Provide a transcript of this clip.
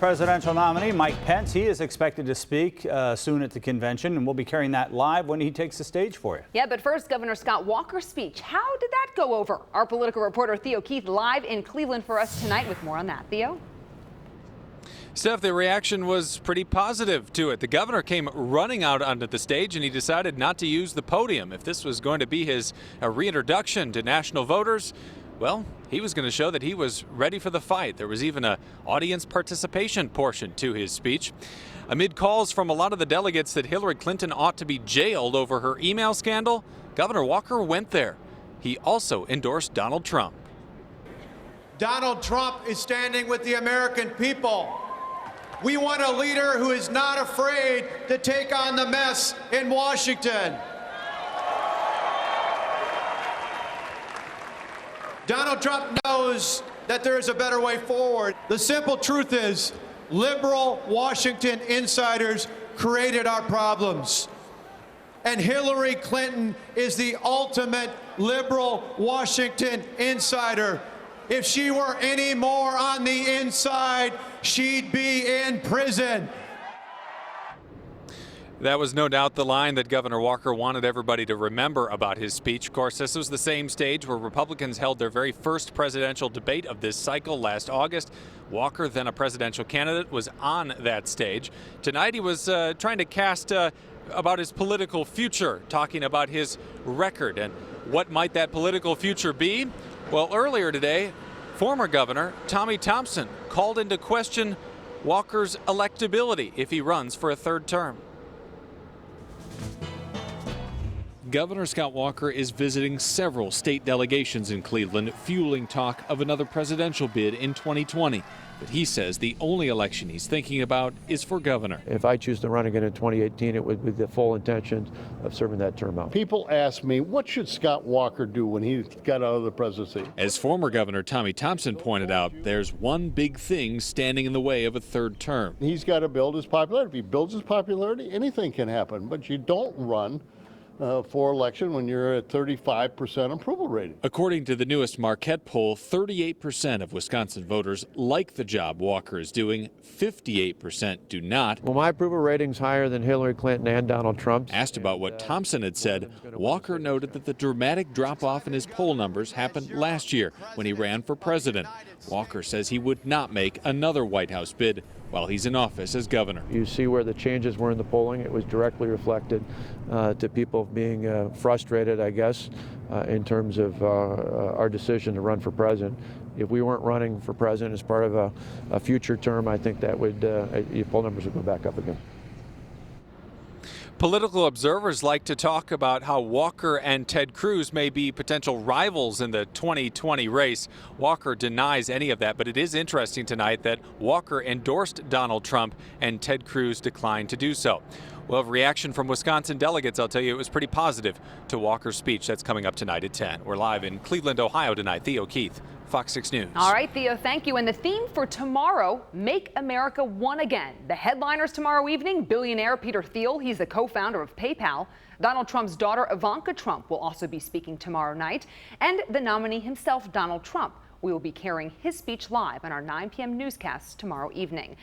Presidential nominee Mike Pence, he is expected to speak soon at the convention, and we'll be carrying that live when he takes the stage for you. Yeah, but first, Governor Scott Walker's speech. How did that go over? Our political reporter Theo Keith live in Cleveland for us tonight with more on that. Theo? Steph, the reaction was pretty positive to it. The governor came running out onto the stage, and he decided not to use the podium. If this was going to be his reintroduction to national voters, well, he was going to show that he was ready for the fight. There was even an audience participation portion to his speech. Amid calls from a lot of the delegates that Hillary Clinton ought to be jailed over her email scandal, Governor Walker went there. He also endorsed Donald Trump. Donald Trump is standing with the American people. We want a leader who is not afraid to take on the mess in Washington. Donald Trump knows that there is a better way forward. The simple truth is, liberal Washington insiders created our problems. And Hillary Clinton is the ultimate liberal Washington insider. If she were any more on the inside, she'd be in prison. That was no doubt the line that Governor Walker wanted everybody to remember about his speech. Of course, this was the same stage where Republicans held their very first presidential debate of this cycle last August. Walker, then a presidential candidate, was on that stage. Tonight he was trying to cast about his political future, talking about his record and what might that political future be. Well, earlier today, former Governor Tommy Thompson called into question Walker's electability if he runs for a third term. Governor Scott Walker is visiting several state delegations in Cleveland, fueling talk of another presidential bid in 2020. But he says the only election he's thinking about is for governor. If I choose to run again in 2018, it would be the full intention of serving that term out. People ask me, what should Scott Walker do when he got out of the presidency? As former Governor Tommy Thompson pointed out, there's one big thing standing in the way of a third term. He's got to build his popularity. If he builds his popularity, anything can happen. But you don't run for election when you're at 35% approval rating. According to the newest Marquette poll, 38% of Wisconsin voters like the job Walker is doing. 58% do not. Well, my approval rating's higher than Hillary Clinton and Donald Trump's. Asked about what Thompson had said, Walker noted that the dramatic drop-off in his poll numbers happened last year when he ran for president. Walker says he would not make another White House bid while he's in office as governor. You see where the changes were in the polling. It was directly reflected to people being frustrated, I guess, in terms of our decision to run for president. If we weren't running for president as part of a future term, I think that would your poll numbers would go back up again. Political observers like to talk about how Walker and Ted Cruz may be potential rivals in the 2020 race. Walker denies any of that, but it is interesting tonight that Walker endorsed Donald Trump and Ted Cruz declined to do so. We'll have a reaction from Wisconsin delegates. I'll tell you, it was pretty positive to Walker's speech. That's coming up tonight at 10. We're live in Cleveland, Ohio tonight. Theo Keith, Fox 6 News. All right, Theo, thank you. And the theme for tomorrow, Make America One Again. The headliners tomorrow evening, billionaire Peter Thiel. He's the co-founder of PayPal. Donald Trump's daughter, Ivanka Trump, will also be speaking tomorrow night. And the nominee himself, Donald Trump. We will be carrying his speech live on our 9 p.m. newscasts tomorrow evening.